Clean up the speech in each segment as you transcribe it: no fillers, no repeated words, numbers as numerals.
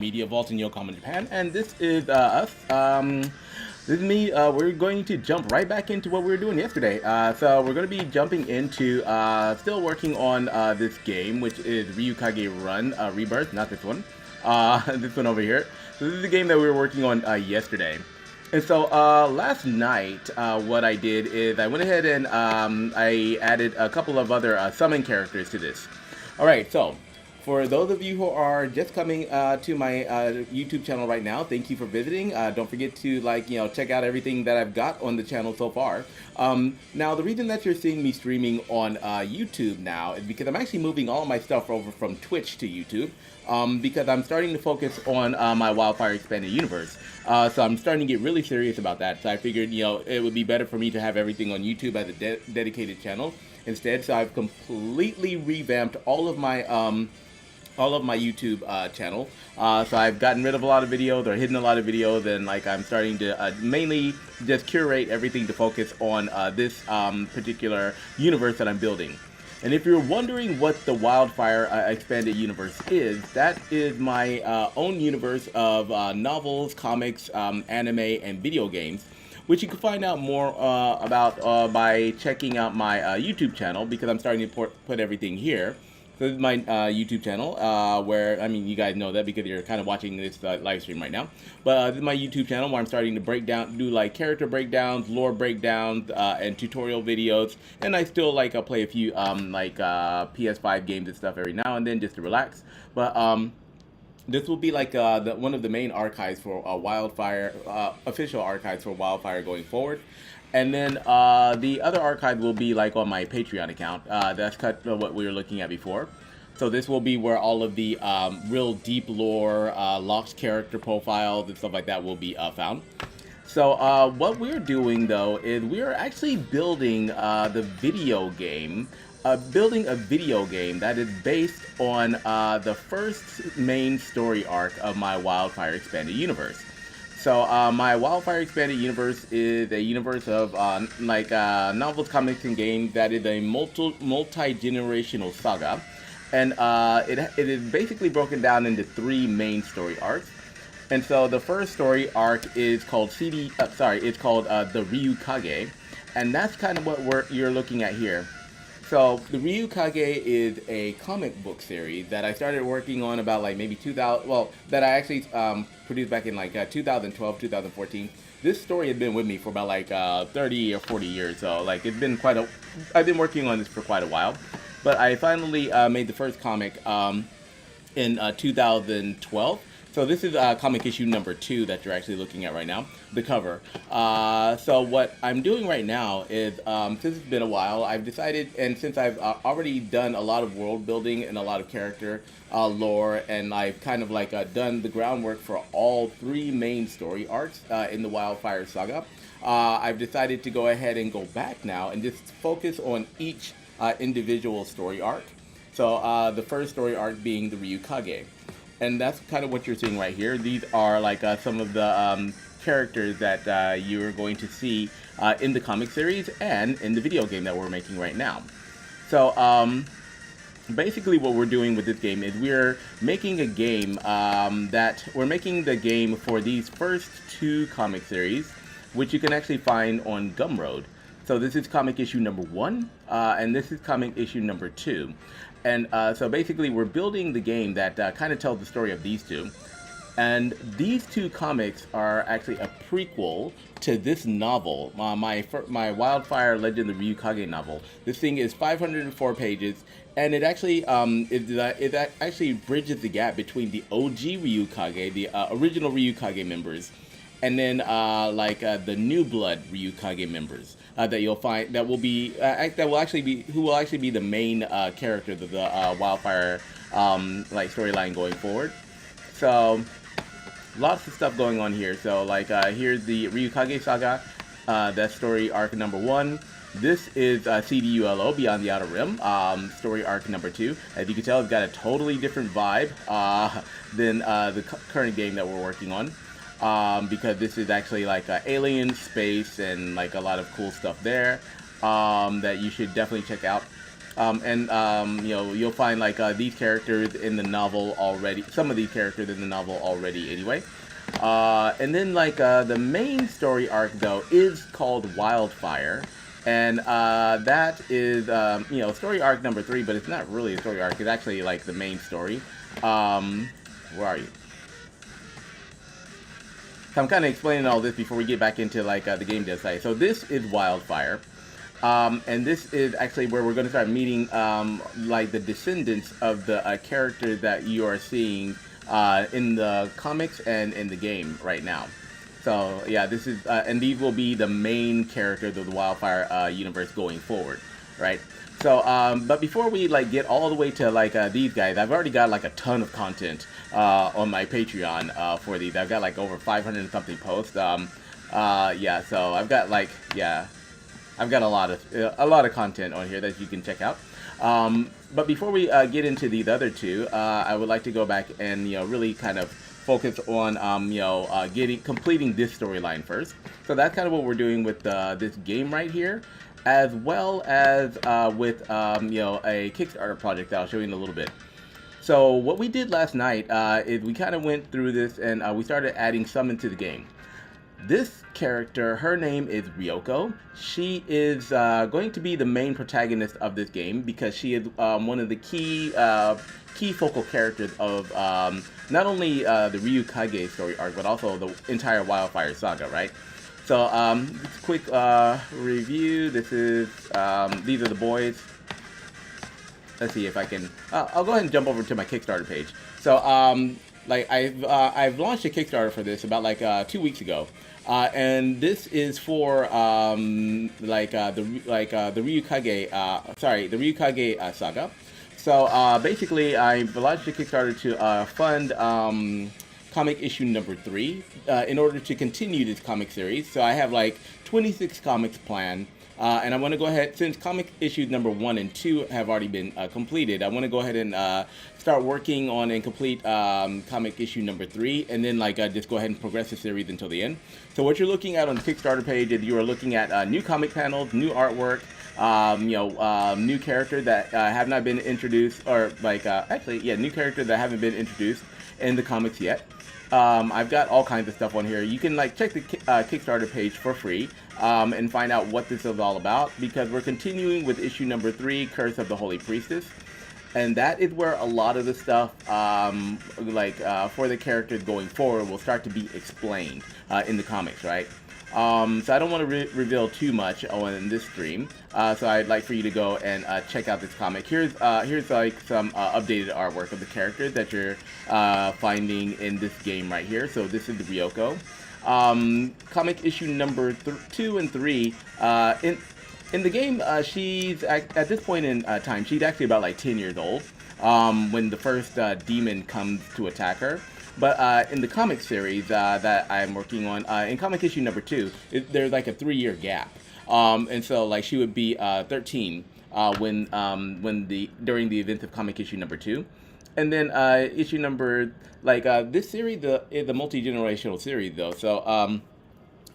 Media Vault in Yokohama, Japan, and this is us. This is me. We're going to jump right back into what we were doing yesterday. So we're going to be jumping into still working on this game, which is Ryukage Run Rebirth, not this one. This one over here. So this is the game that we were working on yesterday. And so last night, what I did is I went ahead and I added a couple of other summon characters to this. All right, so for those of you who are just coming to my YouTube channel right now, thank you for visiting. Don't forget to check out everything that I've got on the channel so far. Now, the reason that you're seeing me streaming on YouTube now is because I'm actually moving all my stuff over from Twitch to YouTube because I'm starting to focus on my WildFIRE Expanded Universe. So I'm starting to get really serious about that. So I figured, it would be better for me to have everything on YouTube as a dedicated channel instead. So I've completely revamped all of my YouTube channel. So I've gotten rid of a lot of videos or hidden a lot of videos, and I'm starting to mainly just curate everything to focus on this particular universe that I'm building. And if you're wondering what the WildFIRE Expanded Universe is, that is my own universe of novels, comics, anime, and video games, which you can find out more about by checking out my YouTube channel, because I'm starting to put everything here. So this is my YouTube channel, where, you guys know that because you're kind of watching this live stream right now. But this is my YouTube channel where I'm starting to do character breakdowns, lore breakdowns, and tutorial videos. And I still play a few PS5 games and stuff every now and then just to relax. But this will be one of the main archives for WildFIRE, official archives for WildFIRE going forward. And then the other archive will be on my Patreon account. That's what we were looking at before. So this will be where all of the real deep lore, locked character profiles and stuff like that will be found. So what we're doing though is we're actually building the video game. Building a video game that is based on the first main story arc of my WildFIRE Expanded Universe. So my WildFIRE Expanded Universe is a universe of novels, comics, and games that is a multi-generational saga, and it is basically broken down into three main story arcs. And so the first story arc is called the Ryukage, and that's kind of what you're looking at here. So the Ryukage is a comic book series that I started working on about maybe 2000. Well, that I actually produced back in 2012, 2014. This story has been with me for about 30 or 40 years. So it's been I've been working on this for quite a while. But I finally made the first comic in 2012. So this is comic issue number 2 that you're actually looking at right now, the cover. So what I'm doing right now is, since it's been a while, I've decided, and since I've already done a lot of world building and a lot of character lore, and I've kind of done the groundwork for all 3 main story arcs in the WildFIRE saga, I've decided to go ahead and go back now and just focus on each individual story arc. So the first story arc being the Ryukage. And that's kind of what you're seeing right here. These are some of the characters that you're going to see in the comic series and in the video game that we're making right now. So basically what we're doing with this game is we're making a game we're making the game for these first 2 comic series, which you can actually find on Gumroad. So this is comic issue number 1, and this is comic issue number 2. And so basically we're building the game that kind of tells the story of these 2. And these 2 comics are actually a prequel to this novel, my WildFIRE Legend of the Ryukage novel. This thing is 504 pages, and it actually it actually bridges the gap between the OG Ryukage, the original Ryukage members, and then the New Blood Ryukage members that you'll find who will actually be the main characters of the WildFIRE storyline going forward. So lots of stuff going on here. So here's the Ryukage saga, that's story arc number 1. This is CDULO, Beyond the Outer Rim, story arc number 2. As you can tell, it's got a totally different vibe than the current game that we're working on. Because this is actually alien space and a lot of cool stuff there that you should definitely check out. You'll find like these characters in the novel already. Some of these characters in the novel already, anyway. And then like the main story arc though is called WildFIRE, and that is story arc number 3, but it's not really a story arc. It's actually like the main story. Where are you? So I'm kind of explaining all this before we get back into like the game dev site. So this is WildFIRE. And this is actually where we're going to start meeting like the descendants of the characters that you are seeing in the comics and in the game right now. So yeah, this is and these will be the main characters of the WildFIRE universe going forward, right? So but before we like get all the way to like these guys, I've already got like a ton of content on my Patreon for these. I've got like over 500 and something posts. Yeah, so I've got like I've got a lot of content on here that you can check out. But before we get into these other two, I would like to go back and really kind of focus on completing this storyline first. So that's kind of what we're doing with this game right here, as well as with a Kickstarter project that I'll show you in a little bit. So what we did last night is we kind of went through this and we started adding some into the game. This character, her name is Ryoko. She is going to be the main protagonist of this game because she is one of the key focal characters of not only the Ryukage story arc, but also the entire WildFIRE saga, right? So, quick review. This is these are the boys. Let's see if I can. I'll go ahead and jump over to my Kickstarter page. So, like I've launched a Kickstarter for this about like 2 weeks ago. And this is for the Ryukage saga. So basically, I launched a Kickstarter to fund comic issue number 3 in order to continue this comic series. So I have like 26 comics planned. And I want to go ahead, since comic issues number 1 and 2 have already been completed, I want to go ahead and start working on and complete comic issue number 3, and then like just go ahead and progress the series until the end. So what you're looking at on the Kickstarter page is you are looking at new comic panels, new artwork, new characters that have not been introduced, or like new characters that haven't been introduced in the comics yet. I've got all kinds of stuff on here. You can like check the Kickstarter page for free and find out what this is all about, because we're continuing with issue number 3, Curse of the Holy Priestess, and that is where a lot of the stuff for the characters going forward will start to be explained in the comics, right? So I don't want to reveal too much on this stream. So I'd like for you to go and check out this comic. Here's like some updated artwork of the characters that you're finding in this game right here. So this is the Ryoko. Comic issue number 2 and 3. In the game, she's at this point in time, she's actually about like 10 years old when the first demon comes to attack her. But in the comic series that I'm working on, in comic issue number 2, there's like a 3-year gap, and so like she would be 13 during the events of comic issue number 2, and then issue number this series is a multi-generational series though, so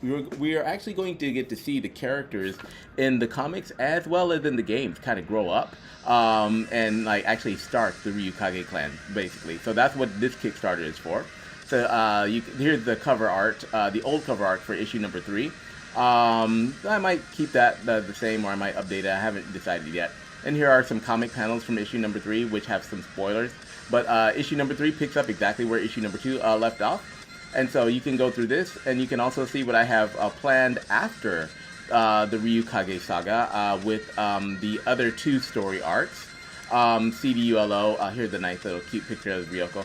we are actually going to get to see the characters in the comics as well as in the games kind of grow up and like actually start the Ryukage clan, basically. So that's what this Kickstarter is for. So here's the cover art, the old cover art for issue number 3. I might keep that the same, or I might update it. I haven't decided yet. And here are some comic panels from issue number 3, which have some spoilers. But issue number 3 picks up exactly where issue number 2 left off. And so you can go through this, and you can also see what I have planned after the Ryukage saga with the other 2 story arcs. CDULO, here's a nice little cute picture of Ryoko.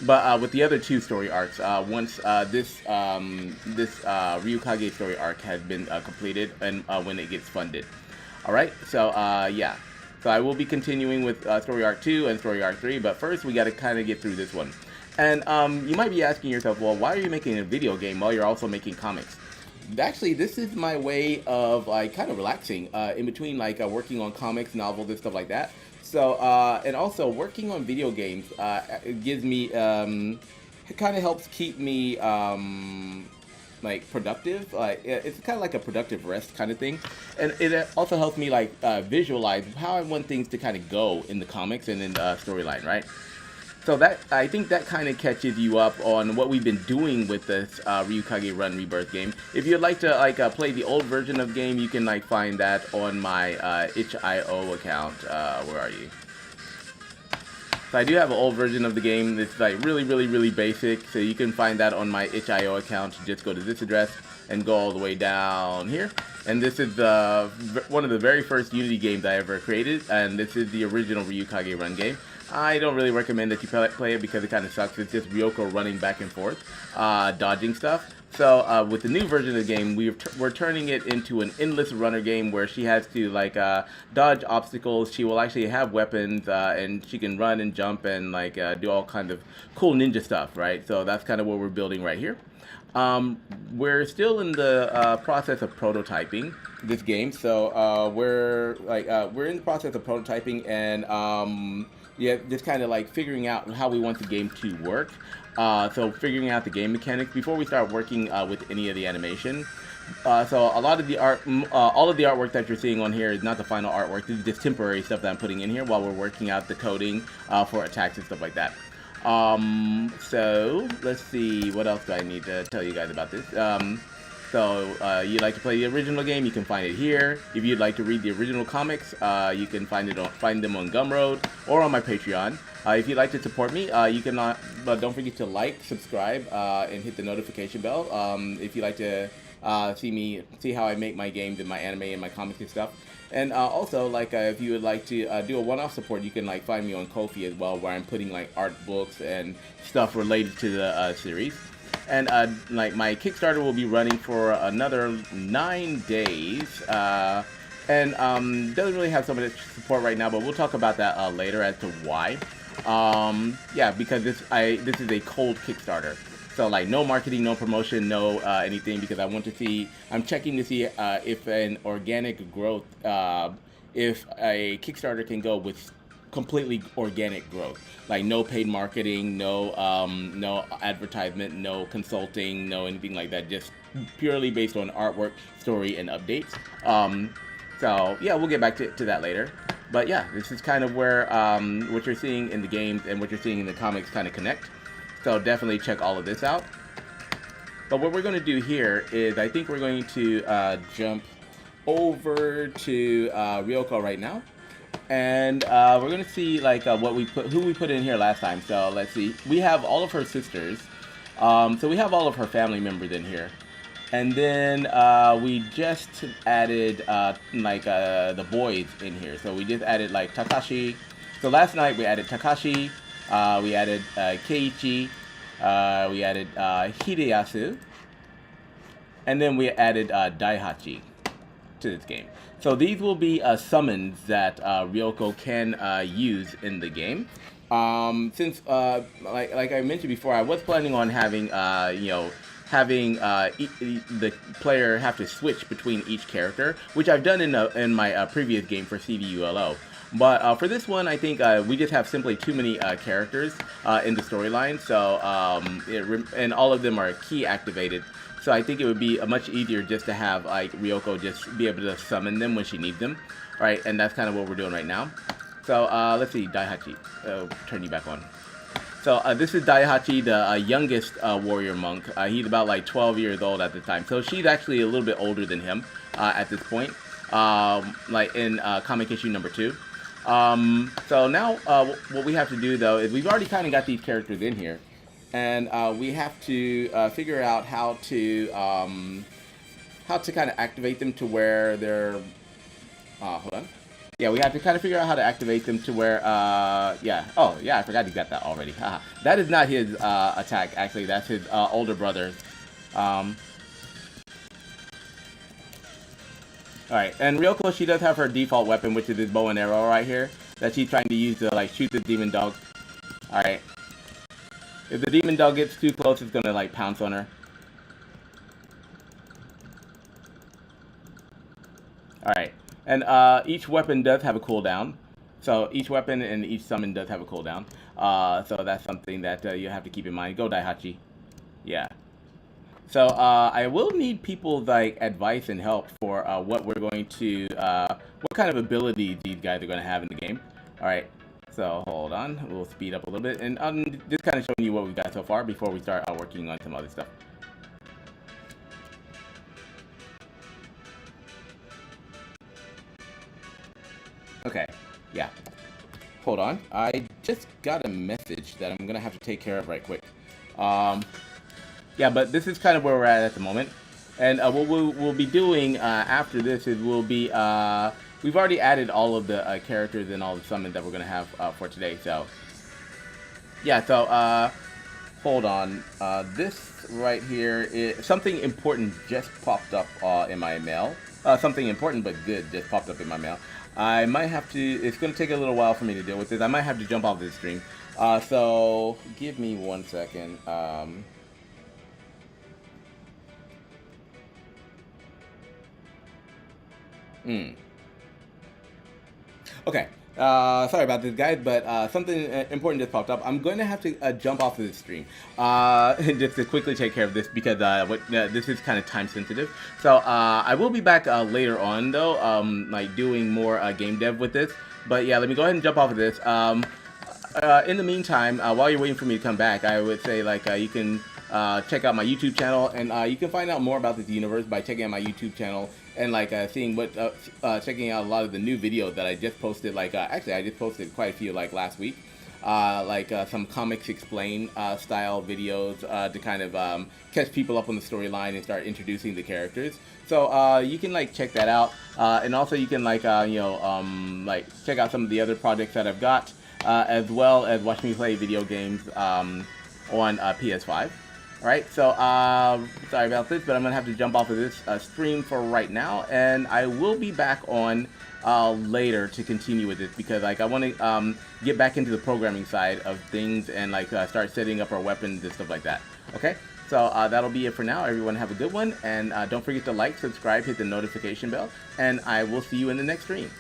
But with the other 2 story arcs, once this Ryukage story arc has been completed and when it gets funded. Alright, so yeah. So I will be continuing with story arc 2 and story arc 3, but first we got to kind of get through this one. And you might be asking yourself, well, why are you making a video game while you're also making comics? Actually, this is my way of like kind of relaxing in between like working on comics, novels, and stuff like that. So and also working on video games it gives me it kind of helps keep me like productive. It's kind of like a productive rest kind of thing, and it also helps me like visualize how I want things to kind of go in the comics and in the storyline, right? So that I think that kind of catches you up on what we've been doing with this Ryukage Run Rebirth game. If you'd like to like play the old version of the game, you can like find that on my itch.io account. Where are you? So I do have an old version of the game that's like really basic. So you can find that on my itch.io account. You just go to this address and go all the way down here. And this is one of the very first Unity games I ever created. And this is the original Ryukage Run game. I don't really recommend that you play it because it kind of sucks. It's just Ryoko running back and forth, dodging stuff. So with the new version of the game, we're turning it into an endless runner game where she has to like dodge obstacles. She will actually have weapons and she can run and jump and like do all kinds of cool ninja stuff, right? So that's kind of what we're building right here. We're still in the process of prototyping this game. So we're in the process of prototyping and yeah, just kind of like figuring out how we want the game to work. So figuring out the game mechanics before we start working with any of the animation. So a lot of the art, all of the artwork that you're seeing on here is not the final artwork. This is just temporary stuff that I'm putting in here while we're working out the coding for attacks and stuff like that. So let's see, what else do I need to tell you guys about this? So you'd like to play the original game, you can find it here. If you'd like to read the original comics, you can find them on Gumroad or on my Patreon. If you'd like to support me, you can don't forget to like, subscribe, and hit the notification bell. If you'd like to see how I make my games and my anime and my comics and stuff. And also, like, if you would like to do a one-off support, you can like find me on Ko-fi as well, where I'm putting like art books and stuff related to the series. And like my Kickstarter will be running for another 9 days, and doesn't really have so much support right now, but we'll talk about that later as to why. Yeah, because this is a cold Kickstarter, so like no marketing, no promotion, no anything, because I want to see. I'm checking to see if an organic growth, if a Kickstarter can go with completely organic growth, like no paid marketing, no advertisement, no consulting, no anything like that, just purely based on artwork, story, and updates. So yeah, we'll get back to that later. But yeah, this is kind of where what you're seeing in the games and what you're seeing in the comics kind of connect. So definitely check all of this out. But what we're going to do here is I think we're going to jump over to Ryoko right now. And we're gonna see like who we put in here last time. So let's see. We have all of her sisters. So we have all of her family members in here. And then we just added the boys in here. So we just added like Takashi. So last night we added Takashi. We added Keiichi. We added Hideyasu. And then we added Daihachi to this game. So these will be summons that Ryoko can use in the game. Since like I mentioned before, I was planning on having having the player have to switch between each character, which I've done in my previous game for CVULO. But for this one, I think we just have simply too many characters in the storyline, so and all of them are key activated. So I think it would be much easier just to have like Ryoko just be able to summon them when she needs them, right? And that's kind of what we're doing right now. So let's see, Daihachi. Turn you back on. So this is Daihachi, the youngest warrior monk. He's about like 12 years old at the time. So she's actually a little bit older than him at this point, like in comic issue number 2. So now what we have to do though is we've already kind of got these characters in here. And we have to figure out how to kind of activate them to where they're. Hold on. Yeah, we have to kind of figure out how to activate them to where. Yeah. Oh, yeah. I forgot he got that already. That is not his attack. Actually, that's his older brother. All right. And Ryoko, she does have her default weapon, which is his bow and arrow right here, that she's trying to use to like shoot the demon dog. All right. If the demon dog gets too close, it's gonna like pounce on her. Alright, and each weapon does have a cooldown. So each weapon and each summon does have a cooldown. So that's something that you have to keep in mind. Go Daihachi. Yeah. So I will need people's like advice and help for what we're going to, what kind of abilities these guys are going to have in the game. All right. So hold on, we'll speed up a little bit, and just kind of showing you what we've got so far before we start working on some other stuff. Okay, yeah. Hold on, I just got a message that I'm gonna have to take care of right quick. Yeah, but this is kind of where we're at the moment, and what we'll be doing after this is we've already added all of the characters and all the summons that we're gonna have for today. So yeah, so hold on, this right here is something important just popped up in my mail. Something important but good just popped up in my mail. I might have to, it's going to take a little while for me to deal with this. I might have to jump off this stream. So give me 1 second. Okay. Sorry about this, guys, but something important just popped up. I'm going to have to jump off of this stream just to quickly take care of this because this is kind of time sensitive. So I will be back later on, though, like doing more game dev with this. But yeah, let me go ahead and jump off of this. In the meantime, while you're waiting for me to come back, I would say like you can check out my YouTube channel, and you can find out more about this universe by checking out my YouTube channel and like seeing what checking out a lot of the new videos that I just posted. Like actually, I just posted quite a few like last week, like some comics explain style videos to kind of catch people up on the storyline and start introducing the characters. So you can like check that out, and also you can like like check out some of the other projects that I've got, as well as watch me play video games on PS5. Alright, so sorry about this, but I'm going to have to jump off of this stream for right now, and I will be back on later to continue with this, because like I want to get back into the programming side of things and like start setting up our weapons and stuff like that. Okay, so that'll be it for now. Everyone have a good one, and don't forget to like, subscribe, hit the notification bell, and I will see you in the next stream.